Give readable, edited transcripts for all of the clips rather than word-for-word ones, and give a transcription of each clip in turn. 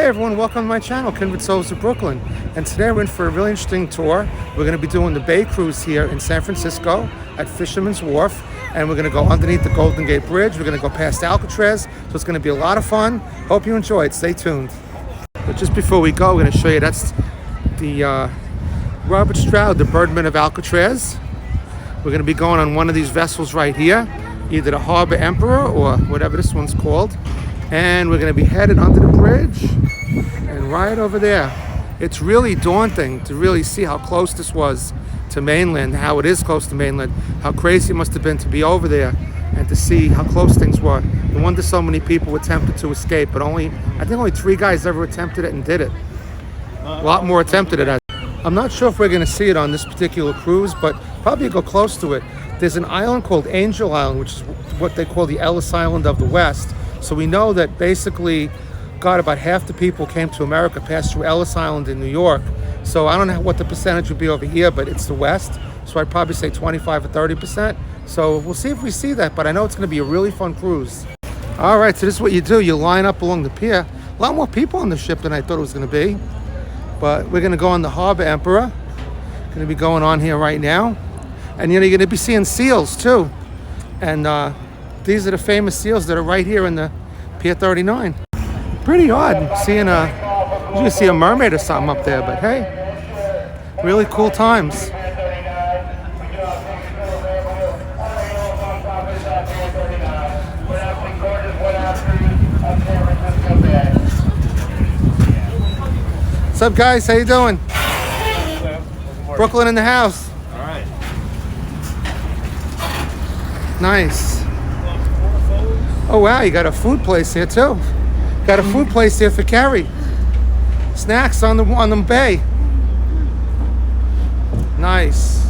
Hey everyone, welcome to my channel, Kindred Souls of Brooklyn. And today we're in for a really interesting tour. We're going to be doing the Bay Cruise here in San Francisco at Fisherman's Wharf. And we're going to go underneath the Golden Gate Bridge. We're going to go past Alcatraz. So it's going to be a lot of fun. Hope you enjoy it. Stay tuned. But just before we go, we're going to show you that's the Robert Stroud, the Birdman of Alcatraz. We're going to be going on one of these vessels right here, either the Harbor Emperor or whatever this one's called. And we're going to be headed under the bridge and right over there. It's really daunting to really see how close this was to mainland, how it is close to mainland, how crazy it must have been to be over there and to see how close things were. No wonder so many people were tempted to escape, but I think only 3 guys ever attempted it and did it. A lot more attempted it. I'm not sure if we're going to see it on this particular cruise, but probably go close to it. There's an island called Angel Island, which is what they call the Ellis Island of the West. So we know that basically, God, about half the people came to America, passed through Ellis Island in New York. So I don't know what the percentage would be over here, but it's the West. So I'd probably say 25 or 30%. So we'll see if we see that, but I know it's going to be a really fun cruise. All right, so this is what you do. You line up along the pier. A lot more people on the ship than I thought it was going to be. But we're going to go on the Harbor Emperor. Going to be going on here right now. And you're going to be seeing seals too. And these are the famous seals that are right here in the Pier 39. Pretty odd seeing you see a mermaid or something up there, but hey, really cool times. What's up, guys? How you doing? Brooklyn in the house. All right. Nice. Oh wow, you got a food place here too. Got a food place here for Kerry. Snacks on the bay. Nice.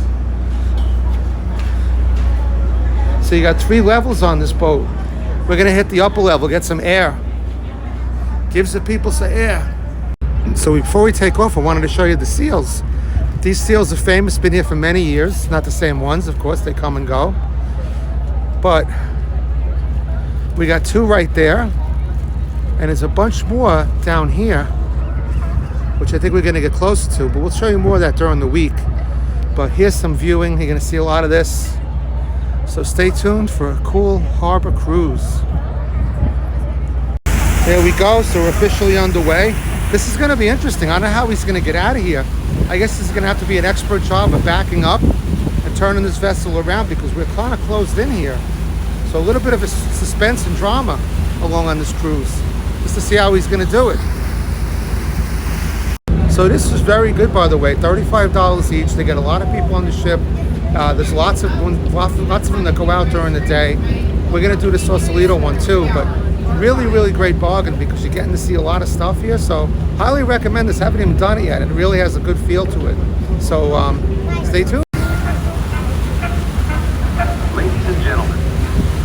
So you got 3 levels on this boat. We're gonna hit the upper level, get some air. Gives the people some air. So before we take off, I wanted to show you the seals. These seals are famous, been here for many years. Not the same ones, of course, they come and go. But we got 2 right there. And there's a bunch more down here, which I think we're gonna get closer to, but we'll show you more of that during the week. But here's some viewing. You're gonna see a lot of this. So stay tuned for a cool harbor cruise. There we go, so we're officially underway. This is gonna be interesting. I don't know how he's gonna get out of here. I guess this is gonna have to be an expert job of backing up and turning this vessel around because we're kind of closed in here. So a little bit of a suspense and drama along on this cruise, just to see how he's gonna do it. So this is very good, by the way. $35 each. They get a lot of people on the ship. There's lots of them that go out during the day. We're gonna do the Sausalito one too, but really, really great bargain because you're getting to see a lot of stuff here. So highly recommend this. Haven't even done it yet. It really has a good feel to it. So stay tuned. Ladies and gentlemen,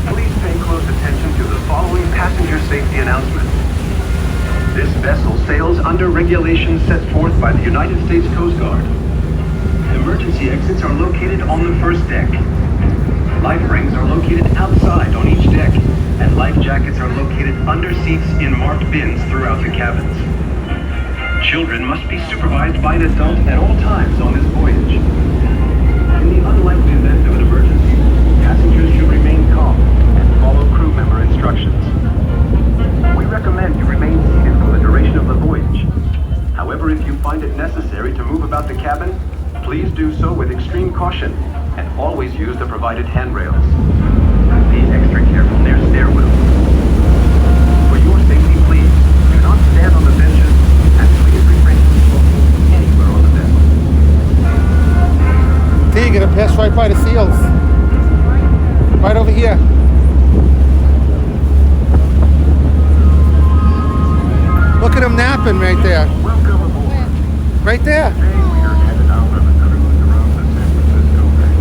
please pay close attention to the following passenger safety announcement. This vessel sails under regulations set forth by the United States Coast Guard. Emergency exits are located on the first deck. Life rings are located outside on each deck, and life jackets are located under seats in marked bins throughout the cabins. Children must be supervised by an adult at all times on this voyage. In the unlikely event of an emergency, passengers should remain calm and follow crew member instructions. We recommend you remain seated for the duration of the voyage. However, if you find it necessary to move about the cabin, please do so with extreme caution and always use the provided handrails. Be extra careful near stairwells. For your safety, please do not stand on the benches and please refrain from smoking anywhere on the vessel. See, you're gonna pass right by the seals. Right over here. Look at them napping right there. Welcome aboard. Right there. Today we are headed out on a cruise around the San Francisco Bay.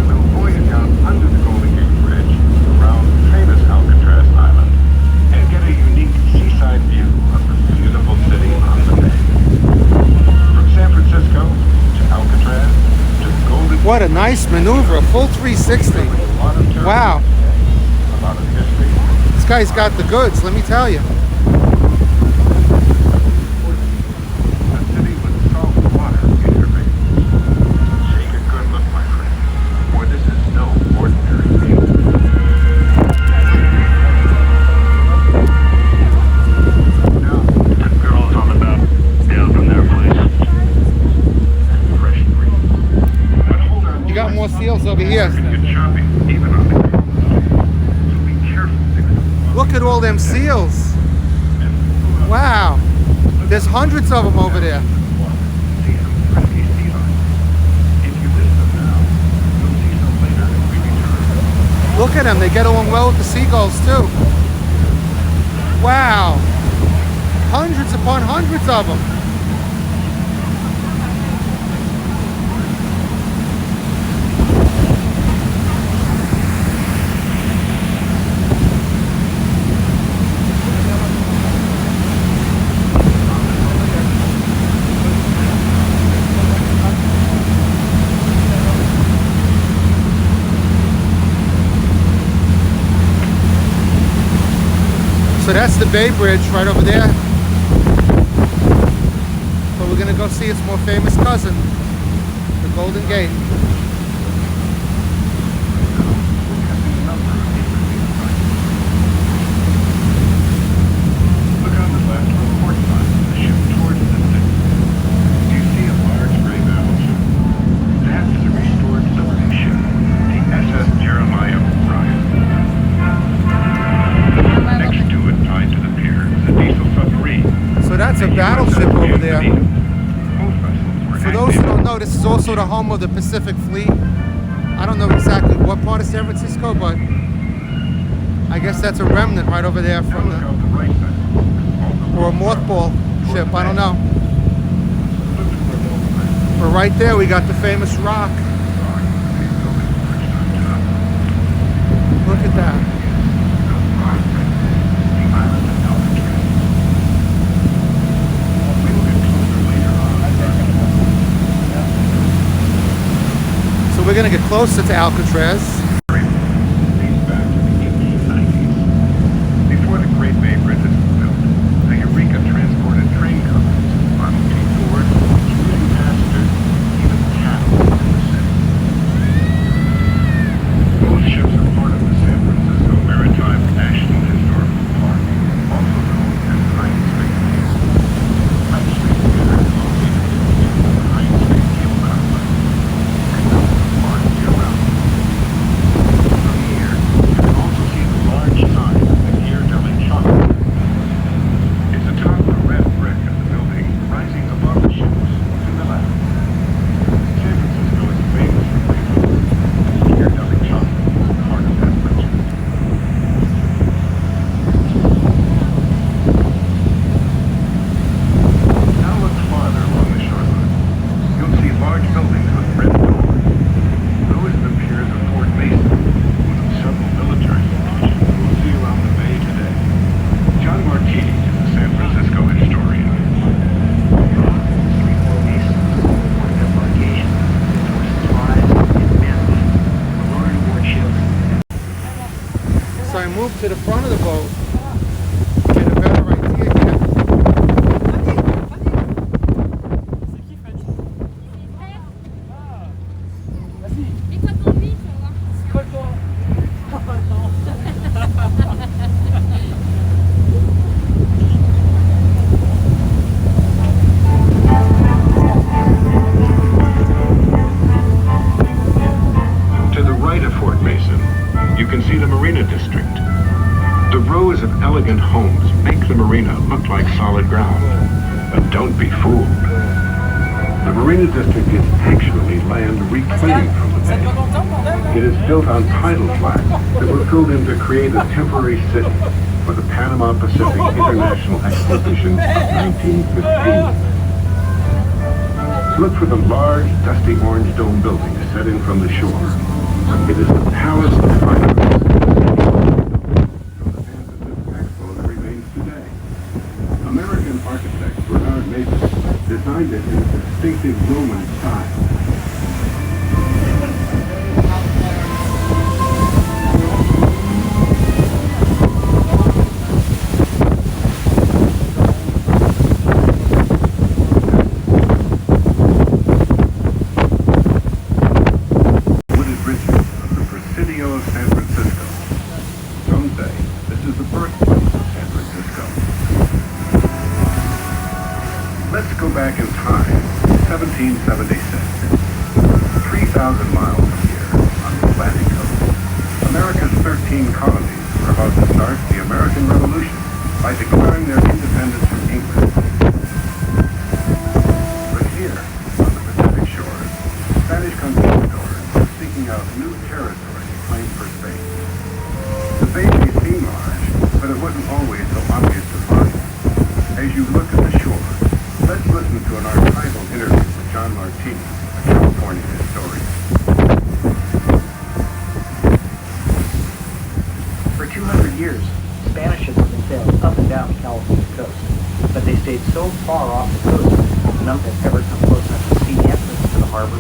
We'll voyage out under the Golden Gate Bridge around famous Alcatraz Island and get a unique seaside view of the beautiful city on the bay. From San Francisco to Alcatraz to the Golden Gate. What a nice maneuver, a full 360. Wow. A lot of history. This guy's got the goods, let me tell you. here. Good shopping, even on the ground. So be careful. Look at all them seals. Wow. There's hundreds of them over there. See some frisky sea lions. If you miss them now, you'll see some later as we return. Look at them. They get along well with the seagulls too. Wow. Hundreds upon hundreds of them. So that's the Bay Bridge right over there. But we're gonna go see its more famous cousin, the Golden Gate. Look on the left from port side of the ship towards the city. Do you see a large gray battleship? That is a restored submarine ship, the SS Jeremiah O'Brien. Next to it, tied to the pier, is a diesel submarine. So that's a battleship over there. For those who don't know, this is also the home of the Pacific Fleet. I don't know exactly what part of San Francisco, but I guess that's a remnant right over there from the, or a mothball ship, I don't know. But right there we got the famous rock. Look at that. So we're gonna get closer to Alcatraz. Back to the 1890s. Before the Great Bay Bridge was built, the Eureka transported train companies, Model T Ford, including passengers, even cattle in the city. Both ships are part of the San Francisco Maritime National Historical Park, also known as Hines Bay Pier. Hines Bay Pier is located in the Hines Bay Cable Complex. From here, you can also see the large sign of the Pier Chocolate. It's atop the red brick of the building, rising above the ships to the left. San Francisco is famous for great food. Pier Chocolate is part of that legend. Now look farther along the shoreline. You'll see large buildings with red doors. Those are the piers of Fort Mason, one of several military locations we'll see around the bay today. John Martini is a San Francisco historian. Fort Mason was a port of embarkation for supplies and men, for loaded aboard ships. So I moved to the front of the boat to get a better idea here. Et quand on vit, tu vas voir. To the right of Fort Mason, you can see the Marina District. The rows of elegant homes make the marina look like solid ground. But don't be fooled. The Marina District is actually land reclaimed from the bay. It is built on tidal flats that were filled in to create a temporary city for the Panama Pacific International Exposition of 1915. Look for the large, dusty orange dome building set in from the shore. It is the Palace of Fine Arts. The San Francisco Expo that remains today. American architect Bernard Mason designed it in a distinctive Roman style. Wooded ridges of the Presidio of San Francisco. Some say this is the birthplace of San Francisco. Let's go back in time, 1776. 3,000 miles from here, on the America's 13 colonies were about to start the American Revolution by declaring their independence from England. But here, on the Pacific shores, Spanish conquistadors were seeking out new territory to claim for Spain. The bay may seem large, but it wasn't always so obvious to find. As you look at the shore, let's listen to an archival interview with John Martini, a California historian. For 200 years, Spanish ships have been sailing up and down the California coast, but they stayed so far off the coast that none have ever come close enough to see the entrance to the harbor.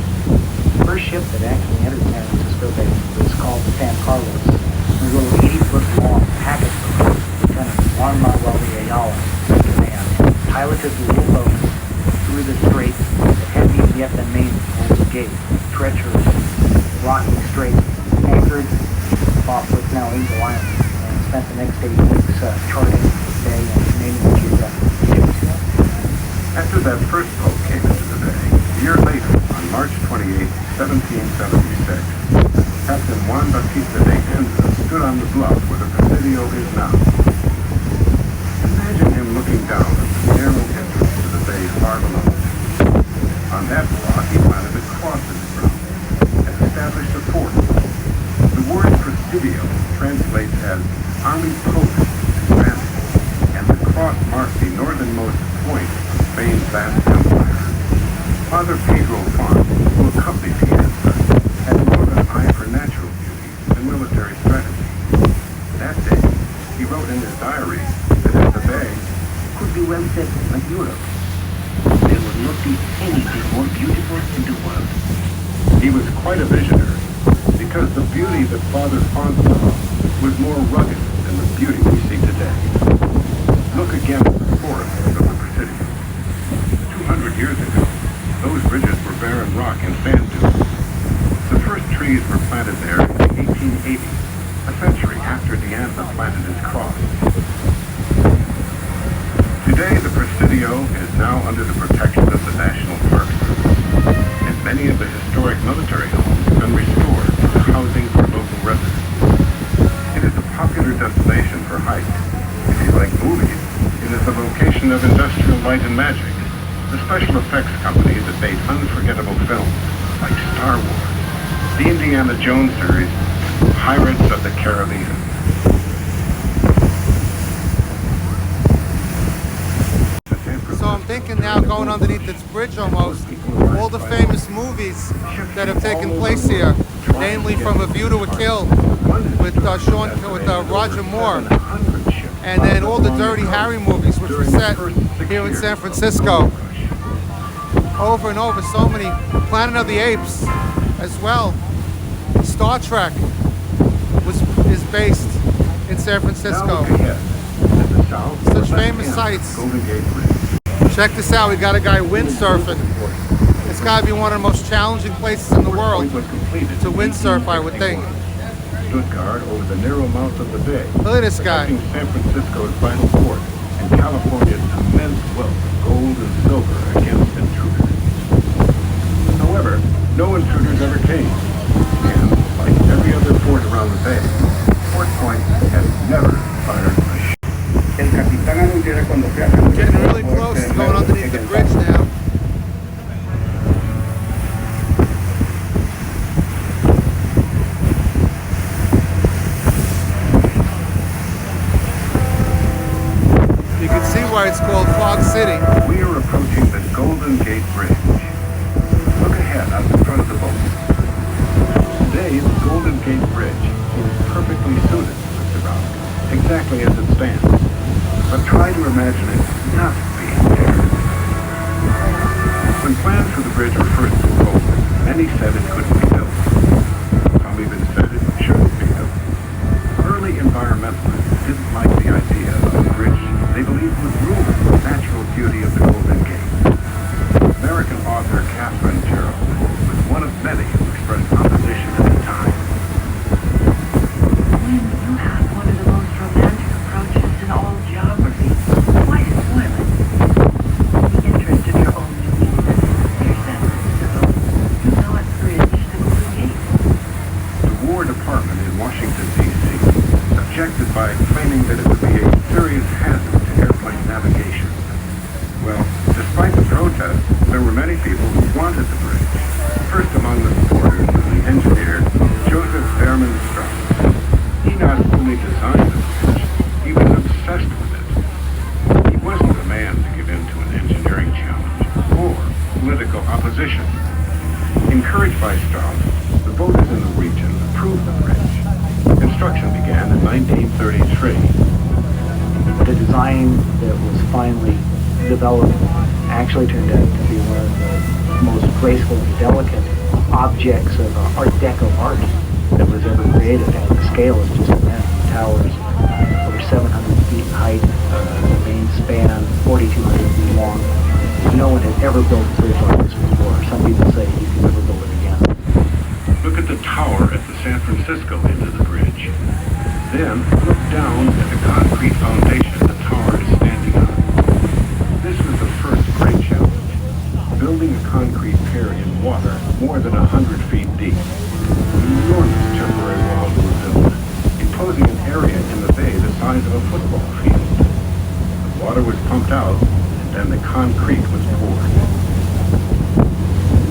The first ship that actually entered San Francisco Bay was called the San Carlos. It was a little 80-foot long packet boat. Lieutenant Juan Manuel de Ayala in command piloted the little boat through the strait that hadn't even yet been named Golden Gate, treacherous, rocky strait, anchored off what's now Angel Island, and spent the next 8 weeks charting the bay and naming the geographic locations. After that first boat came into the bay, a year later, on March 28, 1776, Captain Juan Bautista de Enza stood on the bluff where the Presidio is now. Imagine him looking down at the narrow entrance to the bay far below. On that block, he planted a cross in the ground and established a fort. The word Presidio translates as Army Post in Spanish, and the cross marked the northernmost point of Spain's vast empire. Father Pedro Font, who accompanied the Enza, had more of an eye for natural beauty than military strategy. That day, he wrote in his diary that at the bay Could be well said like Europe. There would not be anything more beautiful in the world. he was quite a visionary, because the beauty that Father Font saw was more rugged than the beauty we see today. Look again at the forests of the Presidio. 200 years ago, those ridges were barren rock and sand dunes. The first trees were planted there in 1880, a century after De Anza planted his cross. Today, the Presidio is now under the protection of the National Park Service, and many of the historic military homes have been restored to housing for local residents. It is a popular destination for hikes. If you like movies, it is the location of Industrial Light and Magic, the special effects company that made unforgettable films like Star Wars, the Indiana Jones series, Pirates of the Caribbean. So I'm thinking now, going underneath this bridge almost, all the famous movies that have taken place here, namely From a View to a Kill with Roger Moore, and then all the Dirty Harry movies, which were set here in San Francisco. Over and over, so many. Planet of the Apes as well. Star Trek is based in San Francisco. Such famous sites. Check this out, we got a guy windsurfing. It's got to be one of the most challenging places in the world to windsurf, I would think. Stood guard over the narrow mouth of the bay. Look at this guy. Protecting San Francisco's vital port and California's immense wealth of gold and silver against intruders. However, no intruders ever came. And, like every other port around the bay, Fort Point has never fired a shot. Getting really close to going underneath the bridge now. You can see why it's called Fog City. We are approaching the Golden Gate Bridge. Look ahead out the front of the boat. Today, the Golden Gate Bridge is perfectly suited to the surroundings, exactly as it stands. But try to imagine it not being there. When plans for the bridge were first proposed, many said it couldn't be built. Some even said it shouldn't be built. Early environmentalists didn't like the idea of a bridge they believed would ruin the natural beauty of the Golden Gate. American author Catherine Gerald was one of many who expressed opposition at the time. When you have one of the most romantic approaches in all geography, why spoil it? Well, despite the protests, there were many people who wanted the bridge. First among the supporters was the engineer Joseph Behrman Strauss. He not only designed the bridge, he was obsessed with it. He wasn't a man to give in to an engineering challenge or political opposition. Encouraged by Strauss, the voters in the region approved the bridge. Construction began in 1933. The design that was finally developed actually turned out to be one of the most graceful and delicate objects of Art Deco art that was ever created. And the scale is just immense. The tower's over 700 feet in height, the main span 4,200 feet long. No one had ever built a bridge like this before. Some people say you can never build it again. Look at the tower at the San Francisco end of the bridge. Then look down at the concrete foundation the tower is standing on. This was the first great challenge. Building a concrete pier in water more than 100 feet deep. Enormous temporary walls were built, enclosing an area in the bay the size of a football field. The water was pumped out, and then the concrete was poured.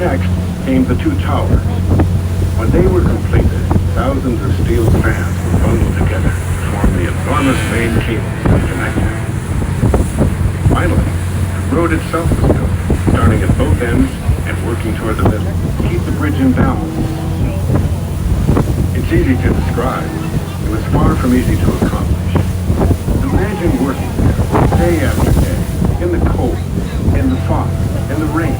Next came the two towers. When they were completed, thousands of steel strands were bundled together to form the enormous main cables that connect them. Finally, the road itself was built, starting at both ends and working toward the middle to keep the bridge in balance. It's easy to describe. It was far from easy to accomplish. Imagine working there day after day, in the cold, in the fog, in the rain.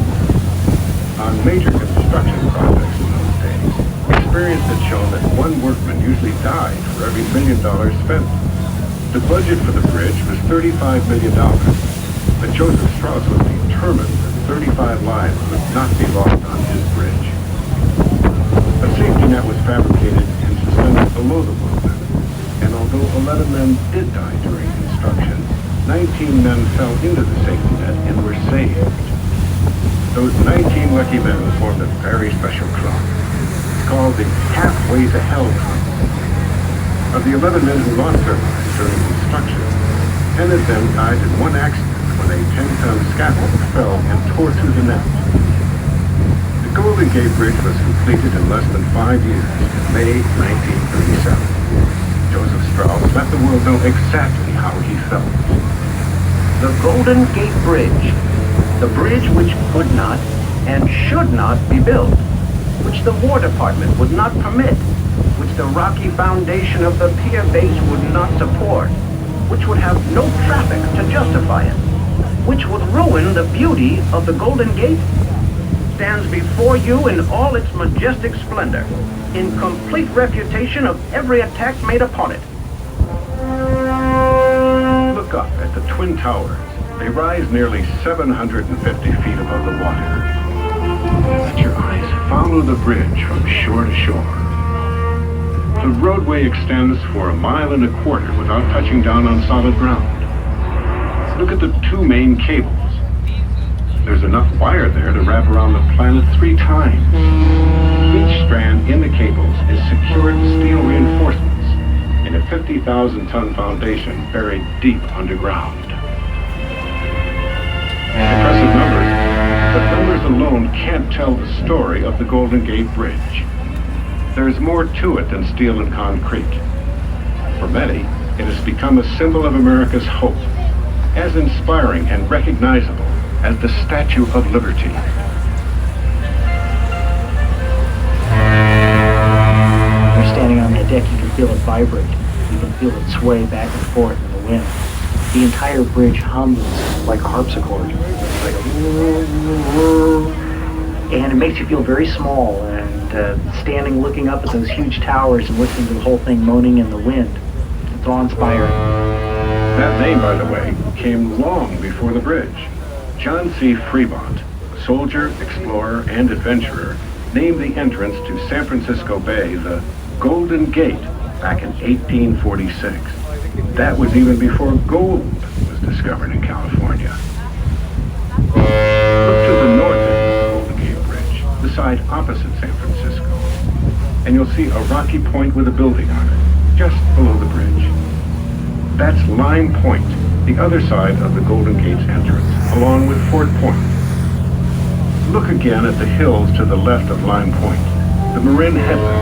On major construction projects in those days, experience had shown that one workman usually died for every $1 million spent. The budget for the bridge was $35 million, but Joseph Strauss was determined that 35 lives would not be lost on his bridge. A safety net was fabricated and suspended below the workmen, and although 11 men did die during construction, 19 men fell into the safety net and were saved. Those 19 lucky men formed a very special club, called the Halfway to Hell Club. Of the 11 men who lost their lives during construction, 10 of them died in one accident when a 10-ton scaffold fell and tore through the net. The Golden Gate Bridge was completed in less than 5 years, in May 1937. Joseph Strauss let the world know exactly how he felt. The Golden Gate Bridge, the bridge which could not and should not be built, which the War Department would not permit, which the rocky foundation of the pier base would not support, which would have no traffic to justify it, which would ruin the beauty of the Golden Gate, stands before you in all its majestic splendor, in complete refutation of every attack made upon it. Look up at the Twin Towers. They rise nearly 750 feet above the water. Let your eyes follow the bridge from shore to shore. The roadway extends for 1.25 miles without touching down on solid ground. Look at the two main cables. There's enough wire there to wrap around the planet 3 times. Each strand in the cables is secured with steel reinforcements in a 50,000-ton foundation buried deep underground. Impressive numbers, but numbers alone can't tell the story of the Golden Gate Bridge. There's more to it than steel and concrete. For many, it has become a symbol of America's hope, as inspiring and recognizable as the Statue of Liberty. You're standing on the deck, you can feel it vibrate. You can feel it sway back and forth in the wind. The entire bridge hums like a harpsichord. It's like and it makes you feel very small, and standing looking up at those huge towers and listening to the whole thing moaning in the wind. It's awe-inspiring. That name, by the way, came long before the bridge. John C. Fremont, soldier, explorer, and adventurer, named the entrance to San Francisco Bay the Golden Gate back in 1846. That was even before gold was discovered in California. Look to the north end of the Golden Gate Bridge, the side opposite San Francisco, and you'll see a rocky point with a building on it, just below the bridge. That's Lime Point, the other side of the Golden Gate's entrance, along with Fort Point. Look again at the hills to the left of Line Point, the Marin Headland.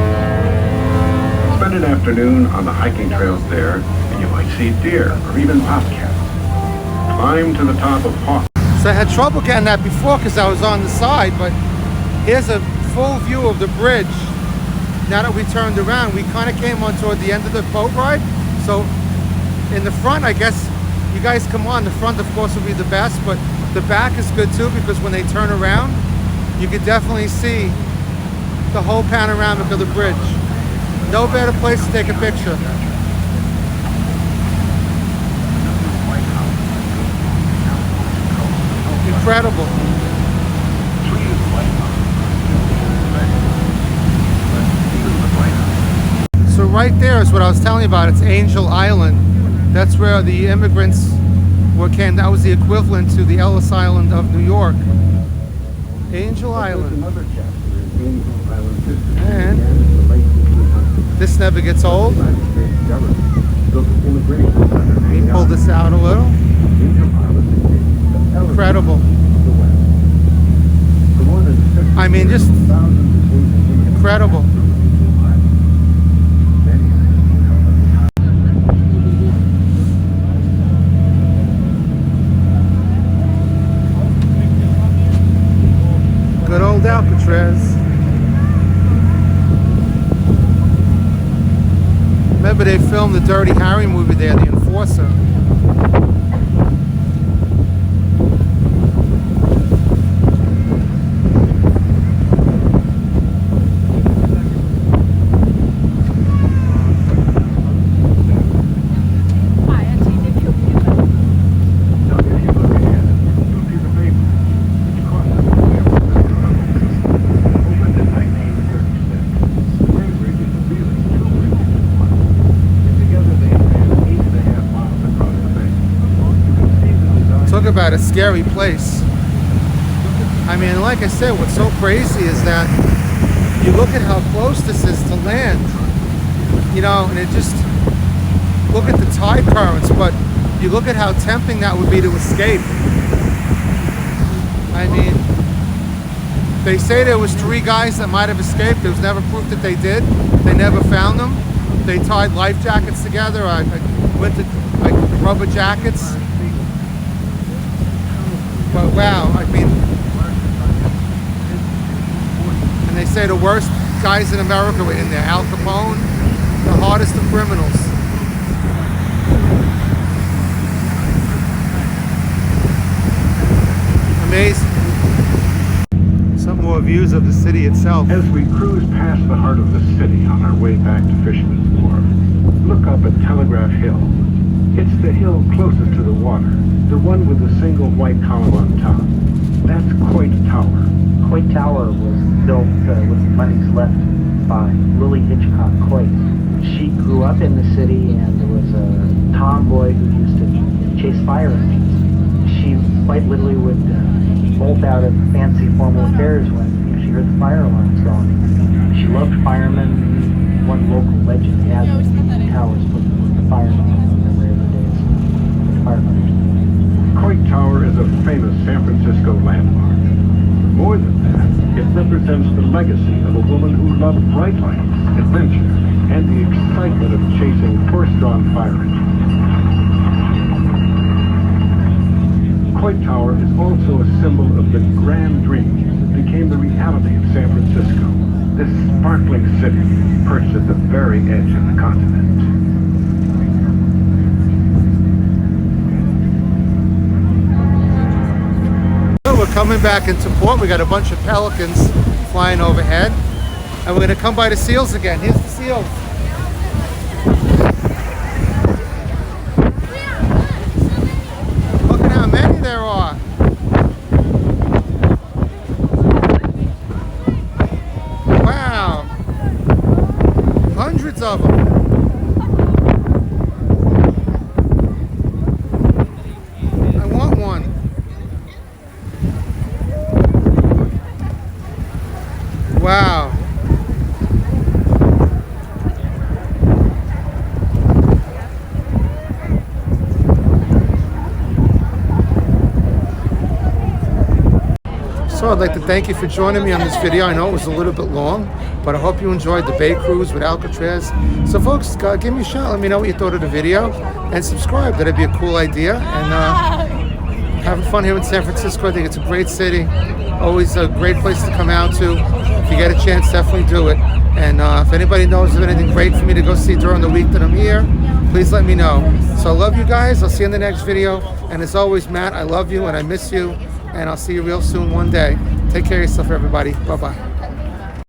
Spend an afternoon on the hiking trails there, and you might see deer or even bobcats. Climb to the top of Hawk. So I had trouble getting that before because I was on the side, but here's a full view of the bridge. Now that we turned around, we kind of came on toward the end of the boat ride. So in the front, I guess you guys come on. The front, of course, will be the best, but the back is good too because when they turn around, you can definitely see the whole panoramic of the bridge. No better place to take a picture. Incredible. So right there is what I was telling you about. It's Angel Island. That's where the immigrants came. That was the equivalent to the Ellis Island of New York. Angel Island. And this never gets old. Let me pull this out a little. Incredible. I mean, just incredible. Good old Alcatraz. Remember they filmed the Dirty Harry movie there, The Enforcer. About a scary place. I mean, like I said, what's so crazy is that you look at how close this is to land, you know, and it just, look at the tide currents, but you look at how tempting that would be to escape. I mean, they say there was 3 guys that might have escaped. There was never proof that they did. They never found them. They tied life jackets together. I went to rubber jackets. But wow, I mean, and they say the worst guys in America were in there. Al Capone, the hardest of criminals. Amazing. Some more views of the city itself. As we cruise past the heart of the city on our way back to Fisherman's Wharf, look up at Telegraph Hill. It's the hill closest to the water, the one with the single white column on top. That's Coit Tower. Coit Tower was built with monies left by Lily Hitchcock Coit. She grew up in the city and was a tomboy who used to chase fire engines. She quite literally would bolt out of fancy formal affairs when she heard the fire alarms going. She loved firemen. One local legend has the towers put the firemen on the rare days. Firefighters. Coit Tower is a famous San Francisco landmark. More than that, it represents the legacy of a woman who loved bright lights, adventure, and the excitement of chasing horse-drawn fire engines. Coit Tower is also a symbol of the grand dreams that became the reality of San Francisco, this sparkling city perched at the very edge of the continent. We're coming back into port. We got a bunch of pelicans flying overhead, and we're going to come by the seals again. Here's the seals. Look at how many there are. Wow, hundreds of them. I want one. Wow. also, I'd like to thank you for joining me on this video. I know it was a little bit long, but I hope you enjoyed the Bay Cruise with Alcatraz. So folks, give me a shout. Let me know what you thought of the video. And subscribe. That'd be a cool idea. And having fun here in San Francisco. I think it's a great city. Always a great place to come out to. If you get a chance, definitely do it. And if anybody knows of anything great for me to go see during the week that I'm here, please let me know. So I love you guys. I'll see you in the next video. And as always, Matt, I love you and I miss you. And I'll see you real soon one day. Take care of yourself, everybody. Bye-bye.